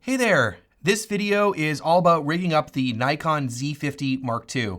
Hey there! This video is all about rigging up the Nikon Z50 Mark II.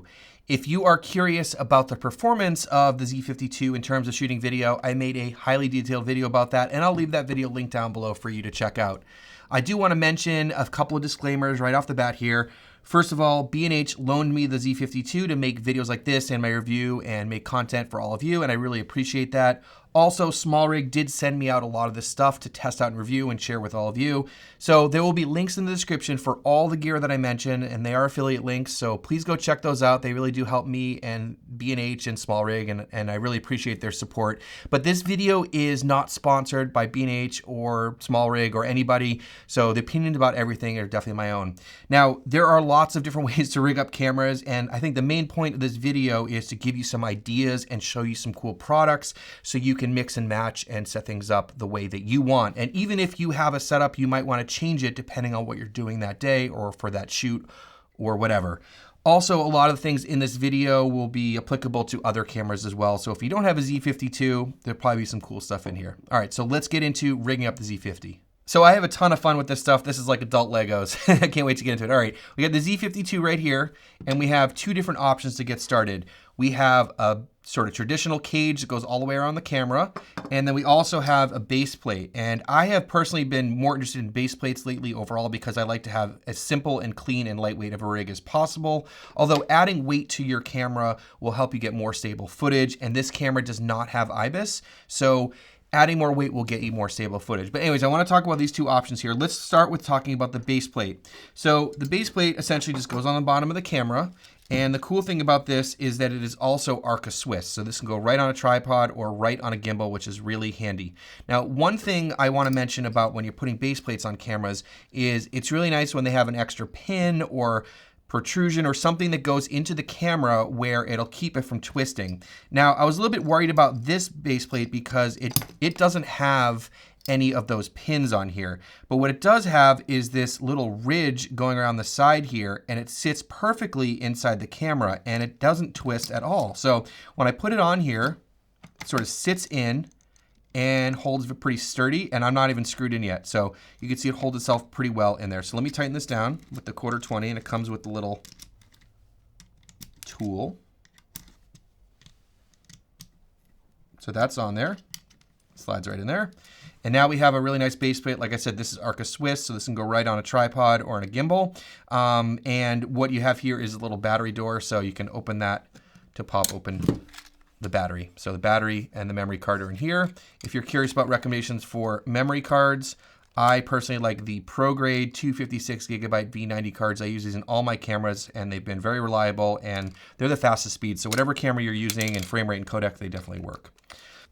If you are curious about the performance of the Z50 II in terms of shooting video, I made a highly detailed video about that, and I'll leave that video linked down below for you to check out. I do want to mention a couple of disclaimers right off the bat here. First of all, B&H loaned me the Z50 II to make videos like this and my review and make content for all of you, and I really appreciate that. Also, SmallRig did send me out a lot of this stuff to test out and review and share with all of you. So there will be links in the description for all the gear that I mentioned, and they are affiliate links, so please go check those out. They really do help me and B&H and SmallRig, and I really appreciate their support. But this video is not sponsored by B&H or SmallRig or anybody, so the opinions about everything are definitely my own. Now, there are lots of different ways to rig up cameras, and I think the main point of this video is to give you some ideas and show you some cool products so you can mix and match and set things up the way that you want. And even if you have a setup, you might want to change it depending on what you're doing that day or for that shoot or whatever. Also, a lot of the things in this video will be applicable to other cameras as well. So if you don't have a Z50 II, there'll probably be some cool stuff in here. All right, so let's get into rigging up the Z50. So I have a ton of fun with this stuff. This is like adult Legos. I can't wait to get into it. All right, we got the Z50 II right here, and we have two different options to get started. We have a sort of traditional cage that goes all the way around the camera, and then we also have a base plate. And I have personally been more interested in base plates lately overall because I like to have as simple and clean and lightweight of a rig as possible. Although adding weight to your camera will help you get more stable footage, and this camera does not have IBIS, so adding more weight will get you more stable footage. But anyways, I want to talk about these two options here. Let's start with talking about the base plate. So the base plate essentially just goes on the bottom of the camera. And the cool thing about this is that it is also Arca Swiss. So this can go right on a tripod or right on a gimbal, which is really handy. Now, one thing I want to mention about when you're putting base plates on cameras is it's really nice when they have an extra pin or protrusion or something that goes into the camera where it'll keep it from twisting. Now, I was a little bit worried about this base plate because it doesn't have any of those pins on here. But what it does have is this little ridge going around the side here, and it sits perfectly inside the camera, and it doesn't twist at all. So when I put it on here, it sort of sits in and holds pretty sturdy, and I'm not even screwed in yet. So you can see it holds itself pretty well in there. So let me tighten this down with the 1/4 20, and it comes with the little tool. So that's on there, slides right in there. And now we have a really nice base plate. Like I said, this is Arca Swiss, so this can go right on a tripod or on a gimbal. And what you have here is a little battery door, so you can open that to pop open the battery. So the battery and the memory card are in here. If you're curious about recommendations for memory cards, I personally like the ProGrade 256GB V90 cards. I use these in all my cameras, and they've been very reliable, and they're the fastest speed. So whatever camera you're using in frame rate and codec, they definitely work.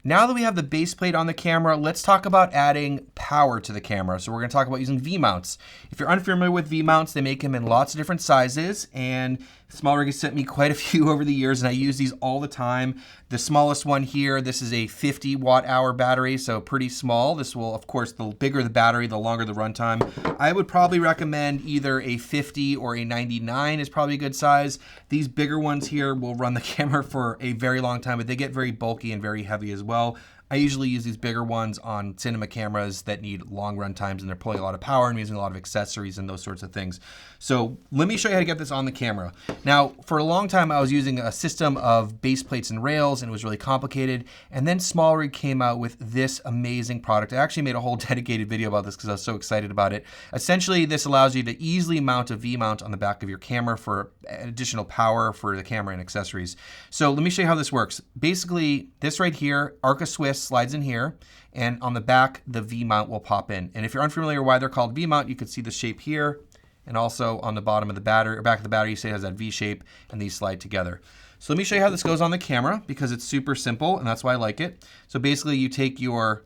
Now that we have the base plate on the camera, let's talk about adding power to the camera. So we're going to talk about using V-mounts. If you're unfamiliar with V-mounts, they make them in lots of different sizes, and SmallRig has sent me quite a few over the years, and I use these all the time. The smallest one here, this is a 50 watt-hour battery, so pretty small. This will, of course, the bigger the battery, the longer the runtime. I would probably recommend either a 50 or a 99 is probably a good size. These bigger ones here will run the camera for a very long time, but they get very bulky and very heavy as well. I usually use these bigger ones on cinema cameras that need long run times, and they're pulling a lot of power and using a lot of accessories and those sorts of things. So let me show you how to get this on the camera. Now, for a long time, I was using a system of base plates and rails, and it was really complicated. And then SmallRig came out with this amazing product. I actually made a whole dedicated video about this because I was so excited about it. Essentially, this allows you to easily mount a V-mount on the back of your camera for additional power for the camera and accessories. So let me show you how this works. Basically, this right here, Arca Swiss, slides in here, and on the back, the V-mount will pop in. And if you're unfamiliar why they're called V-mount, you can see the shape here, and also on the bottom of the battery, or back of the battery, you see it has that V shape, and these slide together. So let me show you how this goes on the camera, because it's super simple, and that's why I like it. So basically, you take your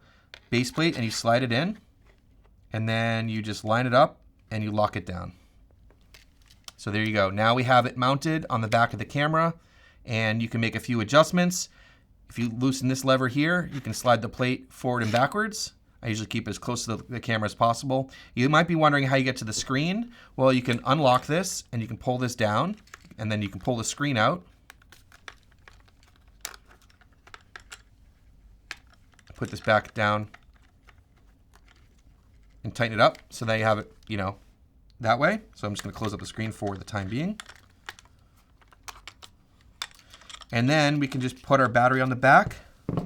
base plate and you slide it in, and then you just line it up, and you lock it down. So there you go. Now we have it mounted on the back of the camera, and you can make a few adjustments. If you loosen this lever here, you can slide the plate forward and backwards. I usually keep it as close to the camera as possible. You might be wondering how you get to the screen. Well, you can unlock this, and you can pull this down, and then you can pull the screen out. Put this back down and tighten it up so that you have it, you know, that way. So I'm just going to close up the screen for the time being. And then we can just put our battery on the back. So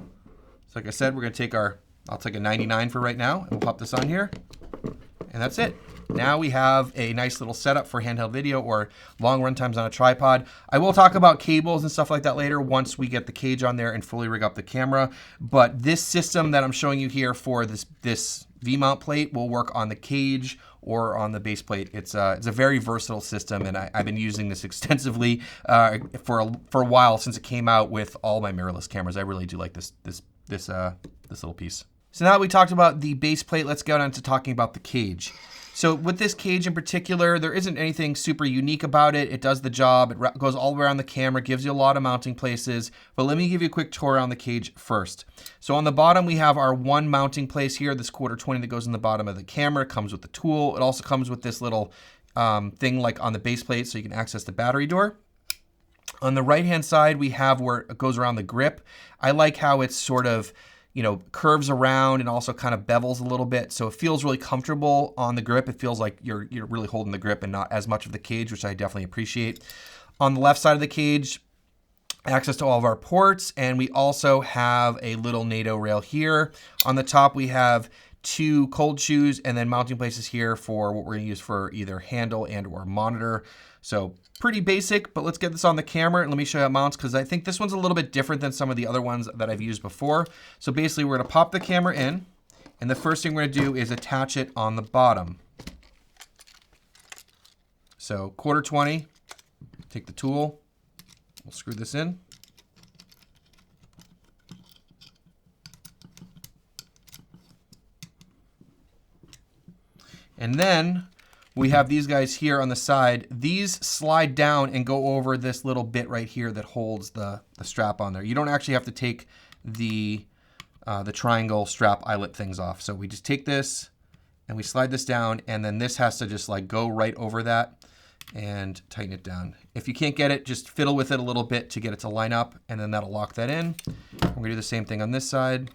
like I said, we're going to take I'll take a 99 for right now, and we'll pop this on here. And that's it. Now we have a nice little setup for handheld video or long run times on a tripod. I will talk about cables and stuff like that later once we get the cage on there and fully rig up the camera. But this system that I'm showing you here for this V-mount plate will work on the cage or on the base plate. It's a very versatile system, and I've been using this extensively for a while since it came out with all my mirrorless cameras. I really do like this little piece. So now that we talked about the base plate, let's go on to talking about the cage. So with this cage in particular, there isn't anything super unique about it. It does the job. It goes all around the camera, gives you a lot of mounting places. But let me give you a quick tour around the cage first. So on the bottom, we have our one mounting place here, this 1/4-20 that goes in the bottom of the camera. It comes with the tool. It also comes with this little thing like on the base plate so you can access the battery door. On the right-hand side, we have where it goes around the grip. I like how it's sort of, you know, curves around and also kind of bevels a little bit. So it feels really comfortable on the grip. It feels like you're really holding the grip and not as much of the cage, which I definitely appreciate. On the left side of the cage, access to all of our ports, and we also have a little NATO rail here. On the top, we have 2 cold shoes and then mounting places here for what we're gonna use for either handle and or monitor. So pretty basic, but let's get this on the camera and let me show you how it mounts, because I think this one's a little bit different than some of the other ones that I've used before. So basically we're gonna pop the camera in, and the first thing we're gonna do is attach it on the bottom. So 1/4-20, take the tool, we'll screw this in. And then we have these guys here on the side. These slide down and go over this little bit right here that holds the strap on there. You don't actually have to take the triangle strap eyelet things off. So we just take this and we slide this down, and then this has to just like go right over that and tighten it down. If you can't get it, just fiddle with it a little bit to get it to line up, and then that'll lock that in. We're gonna do the same thing on this side.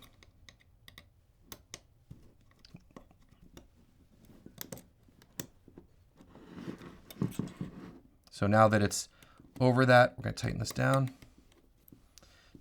So now that it's over that, we're gonna tighten this down.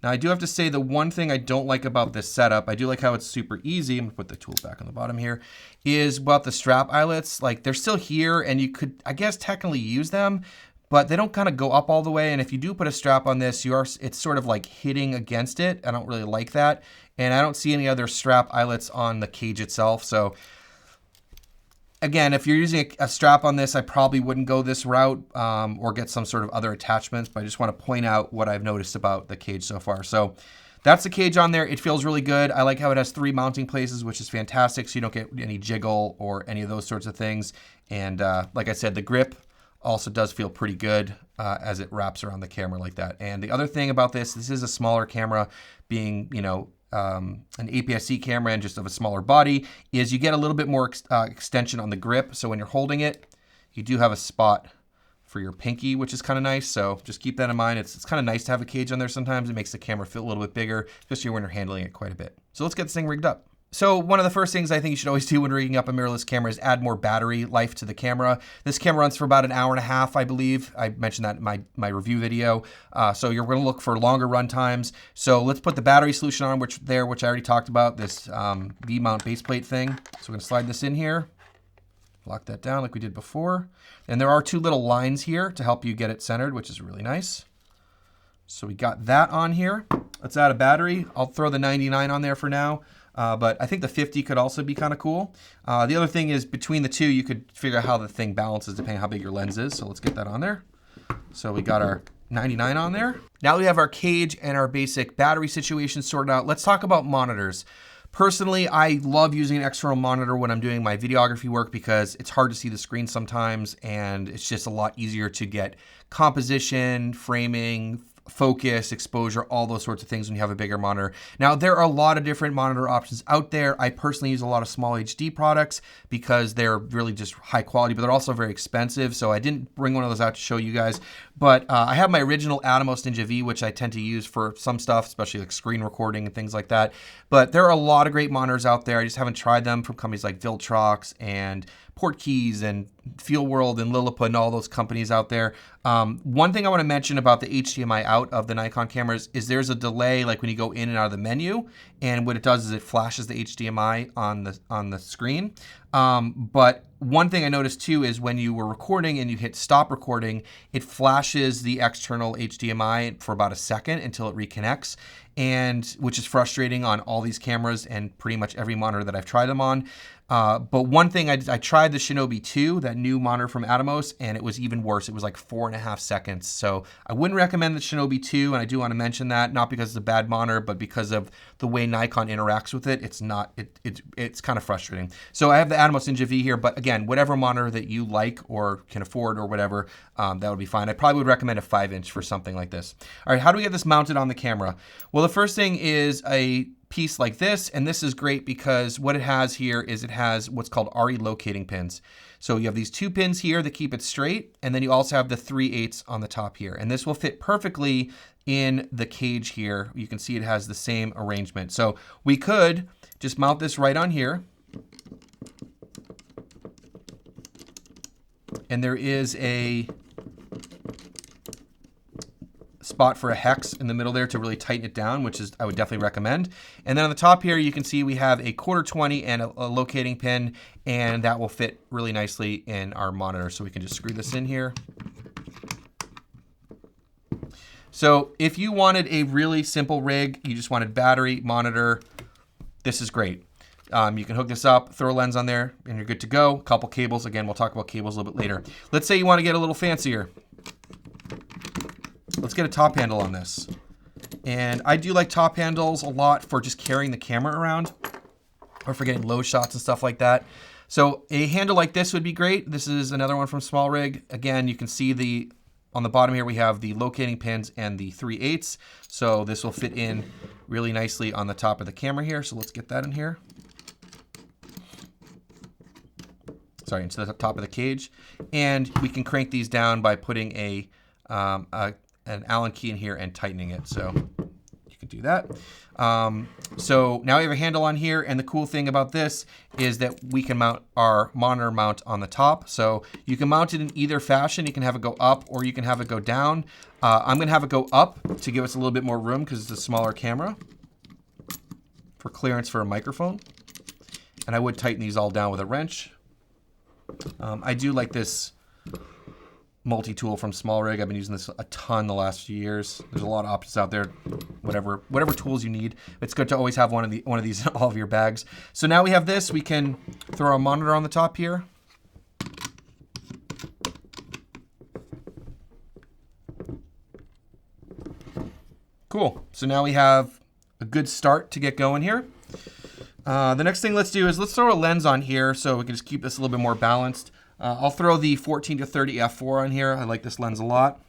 Now I do have to say the one thing I don't like about this setup, I do like how it's super easy, I'm gonna put the tool back on the bottom here, is about the strap eyelets. Like they're still here and you could, I guess, technically use them, but they don't kind of go up all the way. And if you do put a strap on this, it's sort of like hitting against it. I don't really like that. And I don't see any other strap eyelets on the cage itself. So again, if you're using a strap on this, I probably wouldn't go this route or get some sort of other attachments, but I just want to point out what I've noticed about the cage so far. So that's the cage on there. It feels really good. I like how it has 3 mounting places, which is fantastic, so you don't get any jiggle or any of those sorts of things. And like I said, the grip also does feel pretty good as it wraps around the camera like that. And the other thing about this is a smaller camera, being, you know, an APS-C camera and just of a smaller body, is you get a little bit more extension on the grip. So when you're holding it, you do have a spot for your pinky, which is kind of nice. So just keep that in mind. It's kind of nice to have a cage on there sometimes. It makes the camera feel a little bit bigger, especially when you're handling it quite a bit. So let's get this thing rigged up. So one of the first things I think you should always do when rigging up a mirrorless camera is add more battery life to the camera. This camera runs for about 1.5 hours, I believe. I mentioned that in my review video. So you're gonna look for longer run times. So let's put the battery solution on, which I already talked about, this V-mount baseplate thing. So we're gonna slide this in here, lock that down like we did before. And there are 2 little lines here to help you get it centered, which is really nice. So we got that on here. Let's add a battery. I'll throw the 99 on there for now. But I think the 50 could also be kind of cool. The other thing is between the 2, you could figure out how the thing balances depending on how big your lens is. So let's get that on there. So we got our 99 on there. Now we have our cage and our basic battery situation sorted out. Let's talk about monitors. Personally, I love using an external monitor when I'm doing my videography work because it's hard to see the screen sometimes, and it's just a lot easier to get composition, framing, focus, exposure, all those sorts of things when you have a bigger monitor. Now, there are a lot of different monitor options out there. I personally use a lot of small HD products because they're really just high quality, but they're also very expensive. So I didn't bring one of those out to show you guys. But I have my original Atomos Ninja V, which I tend to use for some stuff, especially like screen recording and things like that. But there are a lot of great monitors out there. I just haven't tried them from companies like Viltrox and Portkeys and FeelWorld and Lilliput and all those companies out there. One thing I want to mention about the HDMI out of the Nikon cameras is there's a delay, like when you go in and out of the menu, and what it does is it flashes the HDMI on the screen. But one thing I noticed too is when you were recording and you hit stop recording, it flashes the external HDMI for about a second until it reconnects, and which is frustrating on all these cameras and pretty much every monitor that I've tried them on. But one thing, I tried the Shinobi 2, that new monitor from Atomos, and it was even worse. It was like 4.5 seconds. So I wouldn't recommend the Shinobi 2, and I do want to mention that, not because it's a bad monitor, but because of the way Nikon interacts with it. It's kind of frustrating. So I have the Atomos Ninja V here, but again, whatever monitor that you like or can afford or whatever, that would be fine. I probably would recommend a 5-inch for something like this. All right, how do we get this mounted on the camera? Well, the first thing is a piece like this, and this is great because what it has here is it has what's called RE locating pins. So you have these 2 pins here that keep it straight, and then you also have the 3/8 on the top here, and this will fit perfectly in the cage here. You can see it has the same arrangement. So we could just mount this right on here, and there is a spot for a hex in the middle there to really tighten it down, which is I would definitely recommend. And then on the top here, you can see we have a 1/4-20 and a locating pin, and that will fit really nicely in our monitor. So we can just screw this in here. So if you wanted a really simple rig, you just wanted battery, monitor, this is great. You can hook this up, throw a lens on there, and you're good to go. A couple cables. Again, we'll talk about cables a little bit later. Let's say you want to get a little fancier. Let's get a top handle on this. And I do like top handles a lot for just carrying the camera around or for getting low shots and stuff like that. So a handle like this would be great. This is another one from Small Rig. Again, you can see on the bottom here, we have the locating pins and the 3/8. So this will fit in really nicely on the top of the camera here. So let's get that in here. Sorry, into the top of the cage. And we can crank these down by putting an Allen key in here and tightening it. So you can do that. So now we have a handle on here, and the cool thing about this is that we can mount our monitor mount on the top. So you can mount it in either fashion. You can have it go up or you can have it go down. I'm gonna have it go up to give us a little bit more room because it's a smaller camera for clearance for a microphone. And I would tighten these all down with a wrench. I do like this multi-tool from Small Rig. I've been using this a ton the last few years. There's a lot of options out there, whatever tools you need. It's good to always have one of these in all of your bags. So now we have this. We can throw our monitor on the top here. Cool. So now we have a good start to get going here. The next thing let's do is let's throw a lens on here so we can just keep this a little bit more balanced. I'll throw the 14-30 f4 on here. I like this lens a lot.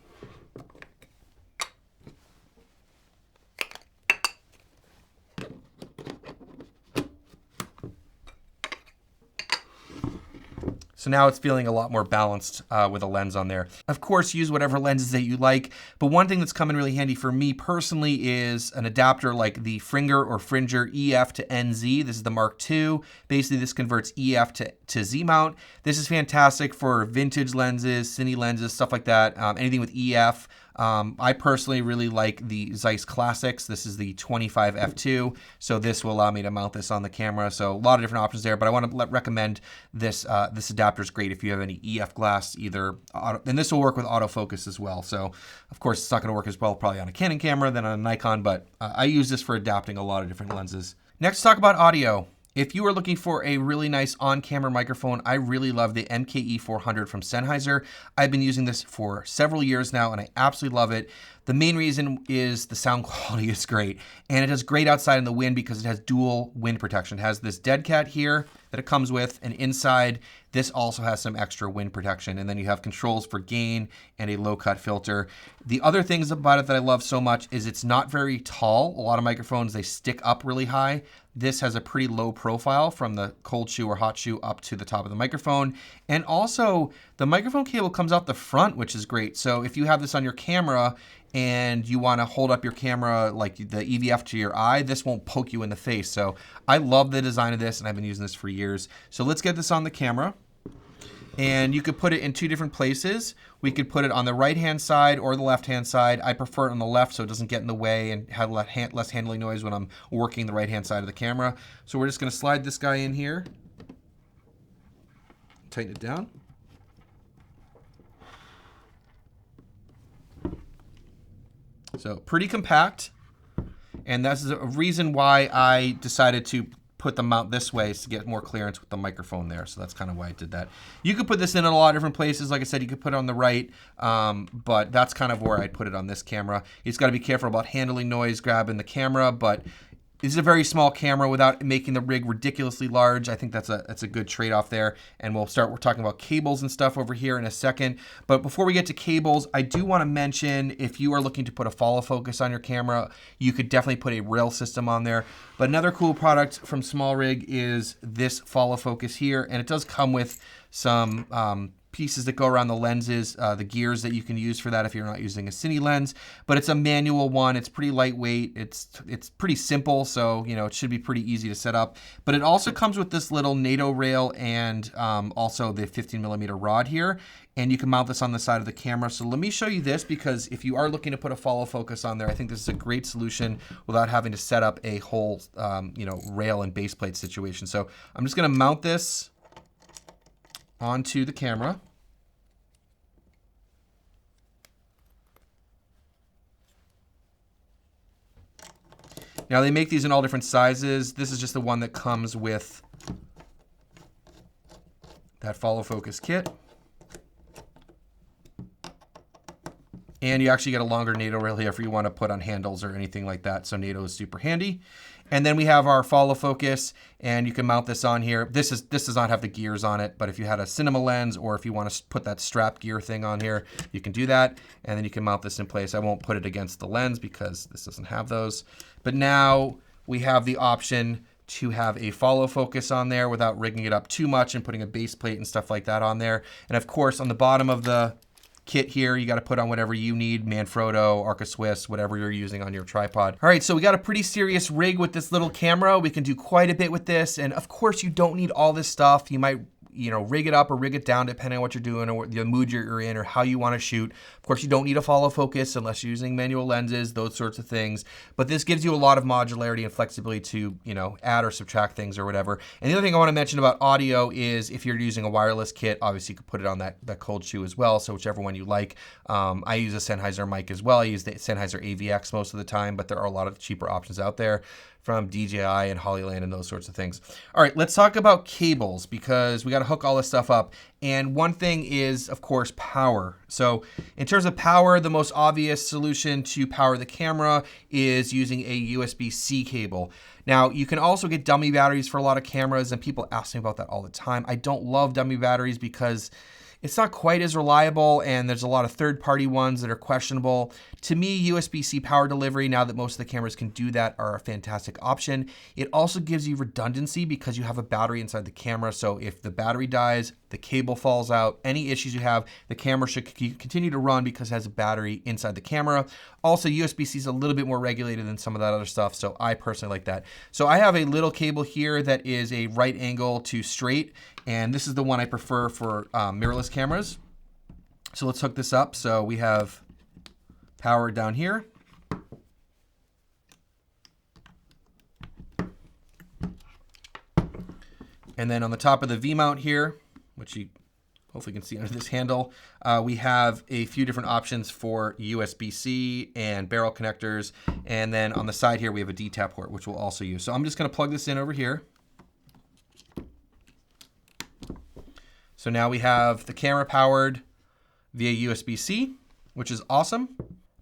So now it's feeling a lot more balanced with a lens on there. Of course, use whatever lenses that you like, but one thing that's come in really handy for me personally is an adapter like the Fringer or Fringer EF to NZ. This is the Mark II. Basically, this converts EF to Z mount. This is fantastic for vintage lenses, cine lenses, stuff like that, anything with EF. I personally really like the Zeiss Classics. This is the 25 f2, so this will allow me to mount this on the camera. So a lot of different options there, but I want to recommend this. This adapter is great if you have any EF glass, and this will work with autofocus as well. So of course it's not going to work as well probably on a Canon camera than on a Nikon, but I use this for adapting a lot of different lenses. Next, talk about audio. If you are looking for a really nice on-camera microphone, I really love the MKE 400 from Sennheiser. I've been using this for several years now, and I absolutely love it. The main reason is the sound quality is great, and it does great outside in the wind because it has dual wind protection. It has this dead cat here that it comes with, and inside this also has some extra wind protection. And then you have controls for gain and a low cut filter. The other things about it that I love so much is it's not very tall. A lot of microphones, they stick up really high. This has a pretty low profile from the cold shoe or hot shoe up to the top of the microphone. And also the microphone cable comes out the front, which is great. So if you have this on your camera and you want to hold up your camera like the EVF to your eye, this won't poke you in the face. So I love the design of this, and I've been using this for years. So let's get this on the camera. And you could put it in two different places. We could put it on the right-hand side or the left-hand side. I prefer it on the left so it doesn't get in the way and have less handling noise when I'm working the right-hand side of the camera. So we're just gonna slide this guy in here. Tighten it down. So pretty compact. And that's a reason why I decided to put the mount this way is to get more clearance with the microphone there. So that's kind of why I did that. You could put this in a lot of different places. Like I said, you could put it on the right, but that's kind of where I'd put it on this camera. You just got to be careful about handling noise, grabbing the camera, but this is a very small camera without making the rig ridiculously large. I think that's a good trade-off there. And we're talking about cables and stuff over here in a second. But before we get to cables, I do want to mention if you are looking to put a follow focus on your camera, you could definitely put a rail system on there. But another cool product from SmallRig is this follow focus here. And it does come with some pieces that go around the lenses, the gears that you can use for that if you're not using a cine lens. But it's a manual one. It's pretty lightweight. It's pretty simple, so you know it should be pretty easy to set up. But it also comes with this little NATO rail and also the 15mm rod here. And you can mount this on the side of the camera. So let me show you this, because if you are looking to put a follow focus on there, I think this is a great solution without having to set up a whole rail and base plate situation. So I'm just gonna mount this onto the camera. Now they make these in all different sizes. This is just the one that comes with that follow focus kit. And you actually get a longer NATO rail here if you want to put on handles or anything like that. So NATO is super handy. And then we have our follow focus, and you can mount this on here. This does not have the gears on it, but if you had a cinema lens or if you want to put that strap gear thing on here, you can do that. And then you can mount this in place. I won't put it against the lens because this doesn't have those. But now we have the option to have a follow focus on there without rigging it up too much and putting a base plate and stuff like that on there. And of course, on the bottom of the kit here, you got to put on whatever you need, Manfrotto, Arca Swiss, whatever you're using on your tripod. All right, so we got a pretty serious rig with this little camera. We can do quite a bit with this, and of course you don't need all this stuff. You might rig it up or rig it down depending on what you're doing or the mood you're in or how you want to shoot. Of course, you don't need a follow focus unless you're using manual lenses, those sorts of things. But this gives you a lot of modularity and flexibility to, add or subtract things or whatever. And the other thing I want to mention about audio is if you're using a wireless kit, obviously you could put it on that cold shoe as well. So whichever one you like. I use a Sennheiser mic as well. I use the Sennheiser AVX most of the time, but there are a lot of cheaper options out there from DJI and Hollyland and those sorts of things. All right, let's talk about cables because we got to hook all this stuff up. And one thing is, of course, power. So in terms of power, the most obvious solution to power the camera is using a USB-C cable. Now, you can also get dummy batteries for a lot of cameras, and people ask me about that all the time. I don't love dummy batteries because it's not quite as reliable, and there's a lot of third-party ones that are questionable. To me, USB-C power delivery, now that most of the cameras can do that, are a fantastic option. It also gives you redundancy because you have a battery inside the camera, so if the battery dies, the cable falls out, any issues you have, the camera should continue to run because it has a battery inside the camera. Also, USB-C is a little bit more regulated than some of that other stuff, so I personally like that. So I have a little cable here that is a right angle to straight, and this is the one I prefer for mirrorless cameras. So let's hook this up. So we have power down here. And then on the top of the V-mount here, which you hopefully can see under this handle, we have a few different options for USB-C and barrel connectors. And then on the side here, we have a D-tap port, which we'll also use. So I'm just gonna plug this in over here. So now we have the camera powered via USB-C, which is awesome.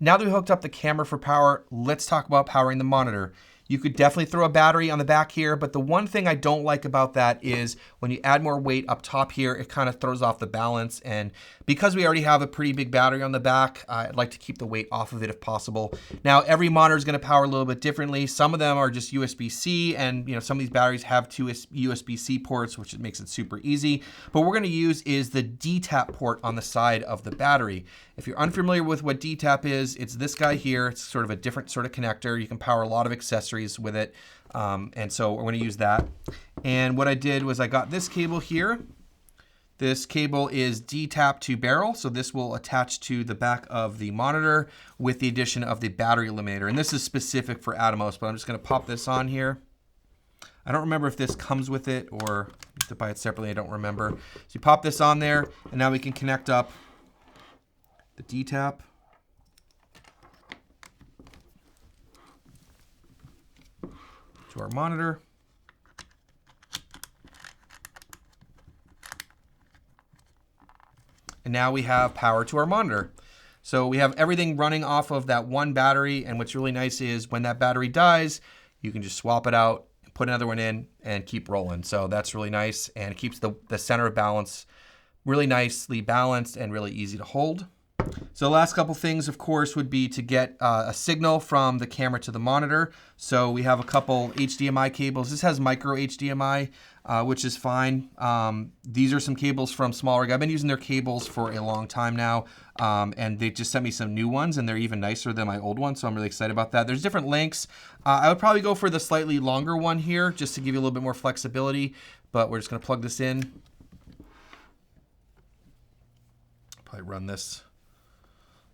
Now that we hooked up the camera for power, let's talk about powering the monitor. You could definitely throw a battery on the back here, but the one thing I don't like about that is when you add more weight up top here, it kind of throws off the balance. And because we already have a pretty big battery on the back, I'd like to keep the weight off of it if possible. Now, every monitor is going to power a little bit differently. Some of them are just USB-C, and some of these batteries have two USB-C ports, which makes it super easy. But what we're going to use is the D-tap port on the side of the battery. If you're unfamiliar with what D-tap is, it's this guy here. It's sort of a different sort of connector. You can power a lot of accessories with it. And so we're going to use that. And what I did was I got this cable here. This cable is D-tap to barrel. So this will attach to the back of the monitor with the addition of the battery eliminator. And this is specific for Atomos, but I'm just going to pop this on here. I don't remember if this comes with it or to buy it separately. I don't remember. So you pop this on there, and now we can connect up the D-tap. To our monitor. And now we have power to our monitor. So we have everything running off of that one battery. And what's really nice is when that battery dies, you can just swap it out, put another one in, and keep rolling. So that's really nice. And it keeps the center of balance really nicely balanced and really easy to hold. So the last couple things, of course, would be to get a signal from the camera to the monitor. So we have a couple HDMI cables. This has micro HDMI, which is fine. These are some cables from SmallRig. I've been using their cables for a long time now, and they just sent me some new ones, and they're even nicer than my old ones, so I'm really excited about that. There's different lengths. I would probably go for the slightly longer one here, just to give you a little bit more flexibility, but we're just going to plug this in. Probably run this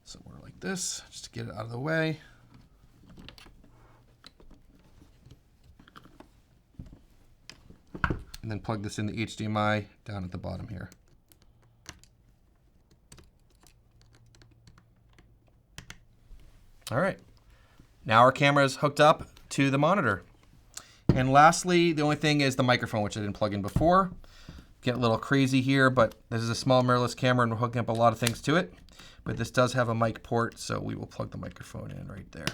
somewhere like this, just to get it out of the way. And then plug this in the HDMI down at the bottom here. All right, now our camera is hooked up to the monitor. And lastly, the only thing is the microphone, which I didn't plug in before. Get a little crazy here, but this is a small mirrorless camera and we're hooking up a lot of things to it. But this does have a mic port, so we will plug the microphone in right there.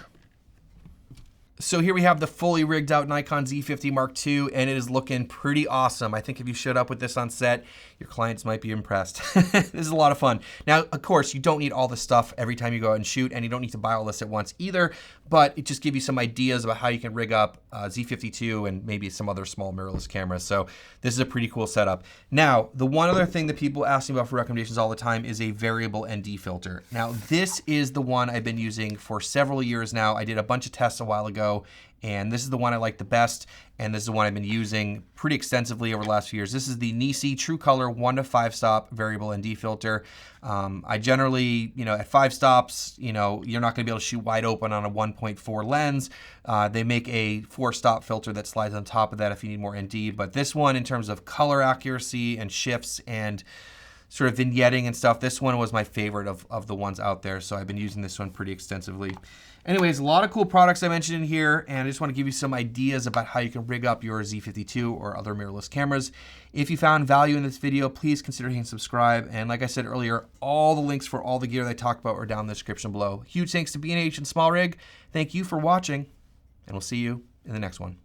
So here we have the fully rigged out Nikon Z50 Mark II, and it is looking pretty awesome. I think if you showed up with this on set, your clients might be impressed. This is a lot of fun. Now, of course, you don't need all this stuff every time you go out and shoot, and you don't need to buy all this at once either, but it just gives you some ideas about how you can rig up Z50 II and maybe some other small mirrorless cameras. So this is a pretty cool setup. Now, the one other thing that people ask me about for recommendations all the time is a variable ND filter. Now, this is the one I've been using for several years now. I did a bunch of tests a while ago, and this is the one I like the best, and this is the one I've been using pretty extensively over the last few years. This is the Nisi True Color 1 to 5 stop variable ND filter. I generally, at 5 stops, you're not going to be able to shoot wide open on a 1.4 lens. They make a 4-stop filter that slides on top of that if you need more ND, but this one, in terms of color accuracy and shifts and sort of vignetting and stuff, this one was my favorite of the ones out there, so I've been using this one pretty extensively. Anyways, a lot of cool products I mentioned in here, and I just want to give you some ideas about how you can rig up your Z50 II or other mirrorless cameras. If you found value in this video, please consider hitting subscribe, and like I said earlier, all the links for all the gear that I talked about are down in the description below. Huge thanks to B&H and SmallRig. Thank you for watching, and we'll see you in the next one.